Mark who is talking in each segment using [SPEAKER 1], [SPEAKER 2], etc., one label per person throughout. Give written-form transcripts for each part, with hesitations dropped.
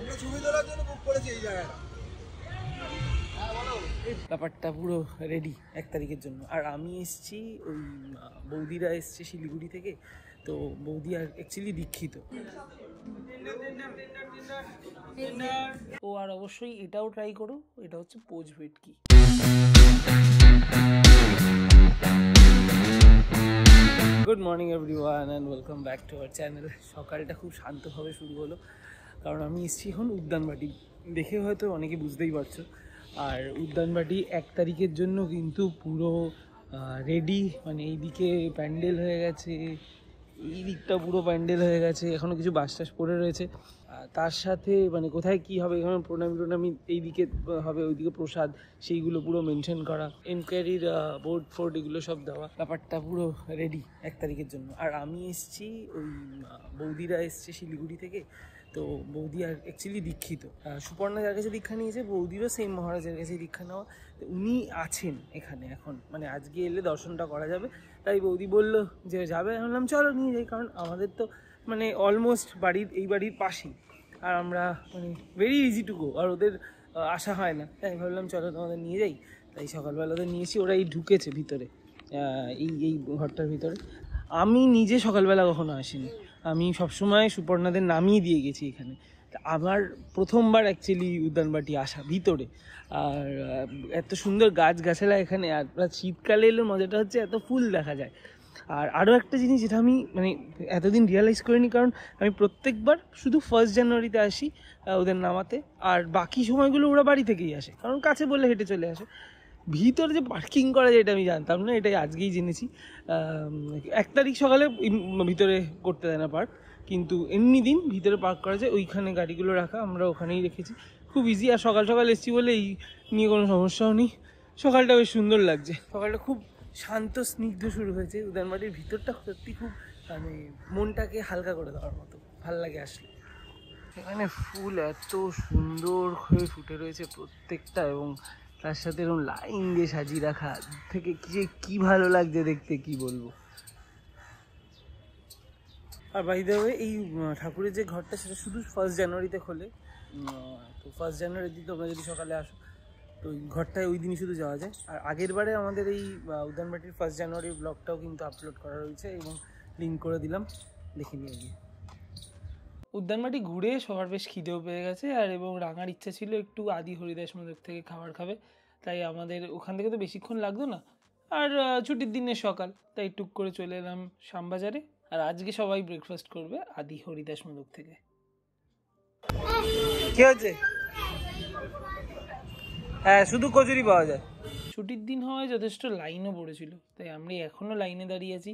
[SPEAKER 1] আমরা ছবি তোলার জন্য বুক করেছি এই জায়গাটা।
[SPEAKER 2] ব্যাপারটা পুরো রেডি 1 তারিখের জন্য। আর আমি এসছি, ওই বৌদিরা এসছে শিলিগুড়ি থেকে, তো বৌদি আর অ্যাকচুয়ালি দীক্ষিত। ও আর অবশ্যই এটাও ট্রাই করো, এটা হচ্ছে পোজ ভেটকি। Good morning everyone and welcome back to our channel. সকালটা খুব শান্তভাবে শুরু হলো, কারণ আমি এসছি এখন উদ্যানবাটি। দেখে হয়তো অনেকে বুঝতেই পারছো। আর উদ্যানবাটি 1 তারিখের জন্য কিন্তু পুরো রেডি, মানে এইদিকে প্যান্ডেল হয়ে গেছে, এই দিকটা পুরো প্যান্ডেল হয়ে গেছে, এখনও কিছু বাস টাস পড়ে রয়েছে। তার সাথে মানে কোথায় কি হবে, এখানে প্রণামী এইদিকে হবে, ওইদিকে প্রসাদ, সেইগুলো পুরো মেনশন করা, এনকোয়ারির বোর্ড ফোর্ড এগুলো সব দেওয়া। ব্যাপারটা পুরো রেডি 1 তারিখের জন্য। আর আমি এসছি, ওই বৌদিরা এসছে শিলিগুড়ি থেকে, তো বৌদি আর অ্যাকচুয়ালি দীক্ষিত। সুপর্ণা যার কাছে দীক্ষা নিয়েছে, বৌদিরও সেম মহারাজের কাছে দীক্ষা নেওয়া। তো উনি আছেন এখানে এখন, মানে আজকে এলে দর্শনটা করা যাবে। তাই বৌদি বললো যে যাবে, আমি বললাম চলো নিয়ে যাই, কারণ আমাদের তো মানে অলমোস্ট এই বাড়ির পাশেই, আর আমরা মানে ভেরি ইজি টু গো, আর ওদের আসা হয় না, তাই ভাবলাম চলো তোমাদের নিয়ে যাই। তাই সকালবেলা ওদের নিয়েছি, ওরা এই ঢুকেছে ভিতরে, এই ঘরটার ভিতরে। আমি নিজে সকালবেলা কখনো আসিনি, আমি সবসময় সুপর্ণাদের নামিয়ে দিয়ে গেছি এখানে। আমার প্রথমবার অ্যাকচুয়ালি উদ্যানবাটি আসা ভিতরে। আর এত সুন্দর গাছগাছালা এখানে, আর শীতকালে এলে মজাটা হচ্ছে এত ফুল দেখা যায়। আর আরও একটা জিনিস যেটা আমি মানে এতদিন রিয়েলাইজ করিনি, কারণ আমি প্রত্যেকবার শুধু 1 জানুয়ারিতে আসি ওদের নামাতে, আর বাকি সময়গুলো ওরা বাড়ি থেকেই আসে, কারণ কাছে বলে হেঁটে চলে আসে। ভিতরে যে পার্কিং করা যায় এটা আমি জানতাম না, এটাই আজকেই জেনেছি। 1 তারিখ সকালে ভিতরে করতে দেয় না পার্ক, কিন্তু এমনি দিন ভিতরে পার্ক করা যায়, ওইখানে গাড়িগুলো রাখা, আমরা ওখানেই রেখেছি, খুব ইজি। আর সকাল সকাল এসেছি বলে এই নিয়ে কোনো সমস্যাও নেই। সকালটা বেশ সুন্দর লাগছে, সকালটা খুব শান্ত স্নিগ্ধ শুরু হয়েছে। উদ্যানবাটির ভিতরটা সত্যি খুব মানে মনটাকে হালকা করে দেওয়ার মতো, ভাল লাগে আসলে। এখানে ফুল এত সুন্দর হয়ে ফুটে রয়েছে প্রত্যেকটা, এবং তার সাথে এরকম লাইন দিয়ে সাজিয়ে রাখা থেকে কি ভালো লাগছে দেখতে, কি বলবো। আর বাই দ্য ওয়ে, এই ঠাকুরের যে ঘরটা সেটা শুধু 1 জানুয়ারিতে খোলে। তো 1 জানুয়ারির দিন তোমরা যদি সকালে আসো, তো ওই ঘরটায় ওই দিনই শুধু যাওয়া যায়। আর আগের বারে আমাদের এই উদ্যানবাটির 1 জানুয়ারির ব্লগটাও কিন্তু আপলোড করা রয়েছে, এবং লিঙ্ক করে দিলাম, দেখে নিয়ে গিয়ে। উদ্যানবাটি ঘুরে সবার বেশ খিদেও পেয়ে গেছে, আর এবং রাঙার ইচ্ছা ছিল একটু আদি হরিদাস মন্দির থেকে খাবার খাবে, তাই আমাদের ওখান থেকে তো বেশিক্ষণ লাগতো না, আর ছুটির দিনের সকাল, তাই টুক করে চলে এলাম শ্যামবাজারে। আর আজকে সবাই ব্রেকফাস্ট করবে আদি হরিদাস মন্দির থেকে। কি হচ্ছে? হ্যাঁ, শুধু কচুরি পাওয়া যায়। ছুটির দিন হওয়ায় যথেষ্ট লাইনও পড়েছিল, তাই আমরা এখনও লাইনে দাঁড়িয়ে আছি।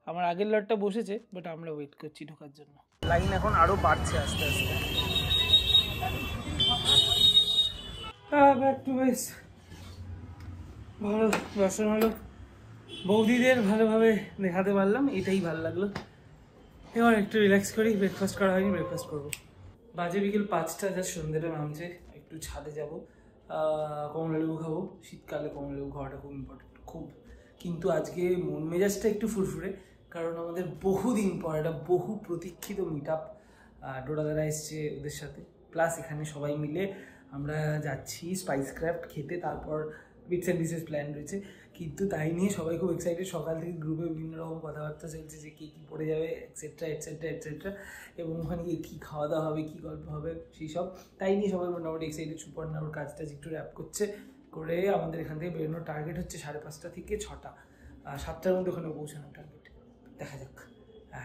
[SPEAKER 2] আমার আগের লটটা বসেছে, বাট আমরা ওয়েট করছি ঢোকার জন্য। লাইন এখন আরও বাড়ছে আস্তে আস্তে। Back to base. ভালো দর্শন হলো, বৌদিদের ভালোভাবে দেখাতে পারলাম, এটাই ভালো লাগলো। এবার একটু রিল্যাক্স করি, ব্রেকফাস্ট করা হয়নি, ব্রেকফাস্ট করবো। বাজে বিকেল 5টা, যা সন্ধ্যেটা নামছে, একটু ছাদে যাবো, কমলালেবু খাবো। শীতকালে কমলালেবু খাওয়াটা খুব ইম্পর্টেন্ট, খুব। কিন্তু আজকে মন মেজাজটা একটু ফুরফুরে, কারণ আমাদের বহুদিন পর একটা বহু প্রতীক্ষিত মিট আপ। ডোরাদারা এসছে ওদের সাথে, প্লাস এখানে সবাই মিলে আমরা যাচ্ছি স্পাইস ক্রাফট খেতে, তারপর বিটস অ্যান্ড পিসেস প্ল্যান রয়েছে। কিন্তু তাই নিয়ে সবাই খুব এক্সাইটেড, সকাল থেকে গ্রুপে বিভিন্ন রকম কথাবার্তা চলছে যে কে কী পড়ে যাবে, এটসেট্রা এটসেট্রা এটসেট্রা, এবং ওখানে গিয়ে কী খাওয়া দাওয়া হবে, কী গল্প হবে, সেই সব। তাই নিয়ে সবাই মোটামুটি এক্সাইটেড। সুপর্ণা ওর কাজটা একটু র্যাপ করছে, করে আমাদের এখান থেকে বেরোনোর টার্গেট হচ্ছে 5:30 থেকে 6টা, 7টার মধ্যে ওখানে পৌঁছানোর টার্গেট। দেখা যাক,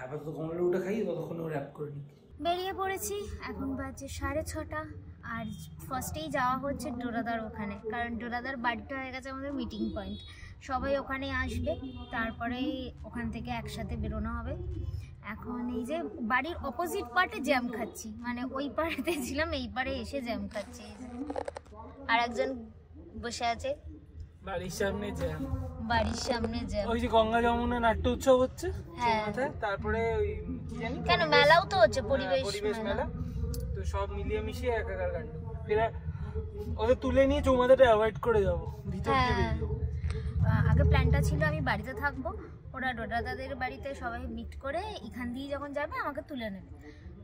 [SPEAKER 2] আপাতত কমলালেবুটা খাই, ততক্ষণ ও র্যাপ করে নিই।
[SPEAKER 3] বেরিয়ে পড়েছি, এখন বাজে 6:30, আর ফার্স্টেই যাওয়া হচ্ছে ডোরাদার ওখানে, কারণ ডোরাদার বাড়িটা হয়ে গেছে আমাদের মিটিং পয়েন্ট। সবাই ওখানে আসবে, তারপরে ওখান থেকে একসাথে বেরোনো হবে। এখন এই যে বাড়ির অপোজিট পার্টে জ্যাম খাচ্ছি, মানে ওই পাড়েতে ছিলাম, এই পাড়ে এসে জ্যাম খাচ্ছি। আর একজন বসে আছে
[SPEAKER 2] বাড়ির সামনে জ্যাম,
[SPEAKER 3] বাড়ির সামনে জ্যাম।
[SPEAKER 2] ওই যে গঙ্গা যমুনা নাট্য উৎসব হচ্ছে,
[SPEAKER 3] হ্যাঁ,
[SPEAKER 2] তারপরে ওই কি জানি
[SPEAKER 3] কেন মেলাও তো হচ্ছে, পরিবেশ মেলা,
[SPEAKER 2] তো সব মিলিয়ে মিশিয়ে একাকার কাণ্ড। ফেরা ওদের তুলে নিয়ে চৌমাথাটা অ্যাভয়েড করে যাবো, ভিতর দিয়ে বেরিয়ে।
[SPEAKER 3] আগে প্ল্যানটা ছিল আমি বাড়িতে থাকবো, ওরা ডোডাদাদের বাড়িতে সবাই মিট করে এখান দিয়ে যখন যাবে আমাকে তুলে নেবে।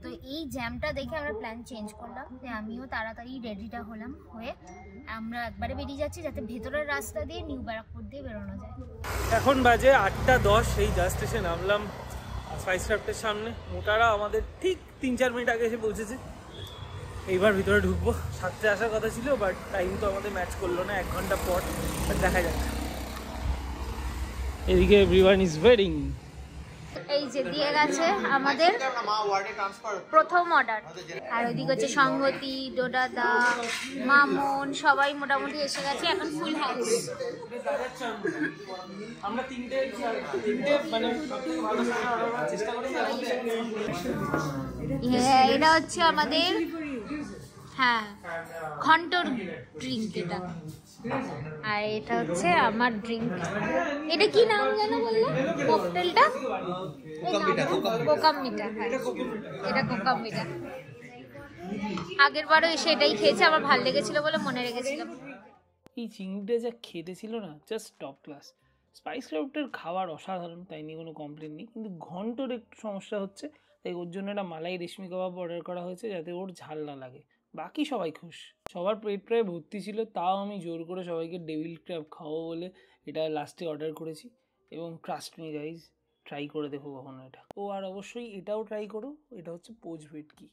[SPEAKER 3] তো এই জ্যামটা দেখে আমরা প্ল্যান চেঞ্জ করলাম, যে আমিও তাড়াতাড়ি রেডিটা হলাম, হয়ে আমরা একবারে বেরিয়ে যাচ্ছি যাতে ভেতরের রাস্তা দিয়ে নিউ ব্যারাকপুর দিয়ে বেরোনো যায়।
[SPEAKER 2] এখন বাজে 8:10, এই জাস্ট এসে নামলাম স্পাইসক্রাফটের সামনে। মোটারা আমাদের ঠিক 3-4 মিনিট আগে এসে পৌঁছেছে। এইবার ভিতরে ঢুকবো। 7টে আসার কথা ছিল, বাট টাইম তো আমাদের ম্যাচ করলো না, 1 ঘন্টা পর। বাট দেখা যাক। এদিকে এভরিওয়ান ইজ ওয়েটিং।
[SPEAKER 3] এই যে দিয়ে গেছে আমাদের প্রথম অর্ডার, আর ওইদিকে হচ্ছে সংগতি, ডোডাদা, মামন, সবাই মোটামুটি এসে গেছে। এখন ফুল হাউস।
[SPEAKER 2] আমরা তিনটে মানে সবথেকে ভালো অর্ডার করার চেষ্টা করি।
[SPEAKER 3] এটা হচ্ছে আমাদের, হ্যাঁ, ঘন্টর ড্রিঙ্ক এটা। আর এটা হচ্ছে আমার ড্রিঙ্ক। এটা কি নাম যেন বললে ককটেলটা? কোকামিটা। হ্যাঁ, এটা কোকামিটা। আগের বারও এসে এটাই খেয়েছে, আমার ভালো লেগেছিল বলে মনে রেখেছিলাম।
[SPEAKER 2] এই চিংড়িটা যা খেতে ছিল না, জাস্ট টপ ক্লাস। স্পাইসক্রাফটের খাবার অসাধারণ, তাই নিয়ে কোনো কমপ্লেন নেই, কিন্তু ঘন্টর একটু সমস্যা হচ্ছে। তাই ওর জন্য একটা মালাই রেশমি কাবাব অর্ডার করা হয়েছে, যাতে ওর ঝাল না লাগে। বাকি সবাই খুশ, সবার পেট প্রায় ভর্তি ছিল। তাও আমি জোর করে সবাইকে ডেভিল ক্র্যাব খাওয়াবো বলে এটা লাস্টে অর্ডার করেছি। এবং ট্রাস্ট মি গাইজ, ট্রাই করে দেখো কখনো এটা। ও আর অবশ্যই এটাও ট্রাই করো, এটা হচ্ছে পোচ ভেটকি।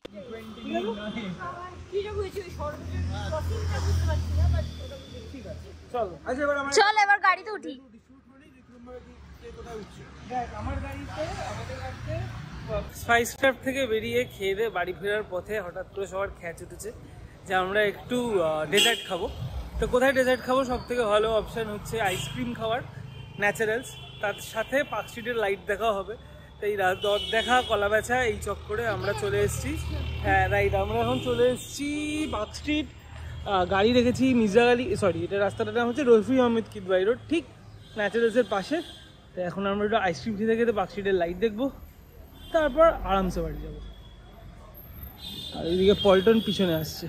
[SPEAKER 3] চল এবার গাড়িতে উঠি।
[SPEAKER 2] স্পাইসক্রাফট থেকে বেরিয়ে খেয়ে দিয়ে বাড়ি ফেরার পথে হঠাৎ করে সবার খ্যাচ উঠেছে যে আমরা একটু ডেজার্ট খাবো। তো কোথায় ডেজার্ট খাবো? সব থেকে ভালো অপশান হচ্ছে আইসক্রিম খাওয়ার, ন্যাচারালস। তার সাথে পার্ক স্ট্রিটের লাইট দেখাও হবে। তো এই রথ দেখা, কলা বেচা, এই চক্করে আমরা চলে এসেছি। হ্যাঁ রাইট, আমরা এখন চলে এসেছি পার্ক স্ট্রিট। গাড়ি রেখেছি মির্জা আলী, সরি, এটা রাস্তাটার নাম হচ্ছে রফি আহমেদ কিদওয়াই রোড, ঠিক ন্যাচারালসের পাশে। তো এখন আমরা একটু আইসক্রিম খেতে খেতে পার্ক স্ট্রিটের লাইট দেখবো, তারপর আরামসে বাড়ি যাবো। আর এইদিকে পল্টন পিছনে আসছে।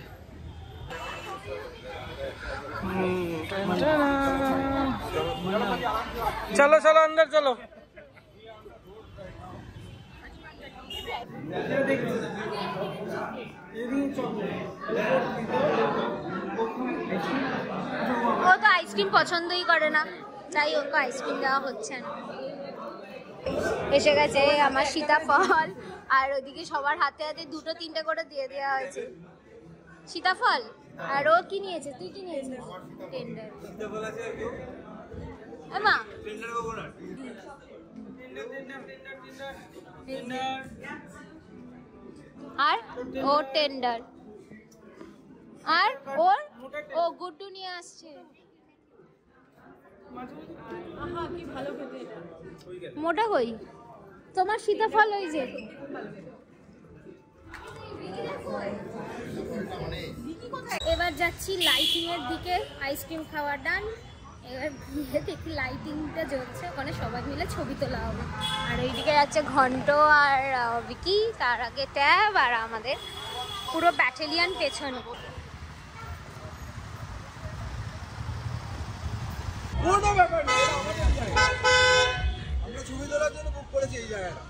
[SPEAKER 2] চলো চলো আন্দার চলো।
[SPEAKER 3] ও তো আইসক্রিম পছন্দই করে না, তাই ওকে আইসক্রিম দেওয়া হচ্ছে না। এসে গেছে আমার সীতাফল, আর ওদিকে সবার হাতে হাতে 2-3টে করে দিয়ে দেওয়া হয়েছে সীতাফল। আর ও কি নিয়েছে? তুই কি নিয়েছিস? টেন্ডার। মা আর ও টেন্ডার, আর ওর ও গুড্ডু নিয়ে আসছে। মোটা কই তোমার সীতাফল? ওই যে এবার যাচ্ছি লাইটিং এর দিকে, আইসক্রিম খাওয়া ডান। এবার গিয়ে দেখি লাইটিংটা জ্বলছে, ওখানে সবাই মিলে ছবি তোলা হবে। আর এইদিকে যাচ্ছে ঘন্ট আর বিকি, তার আগে ট্যাব, আর আমাদের পুরো ব্যাটালিয়ান পেছনে।
[SPEAKER 1] আমরা ছবি তোলার জন্য বুক করেছি এই জায়গাটা।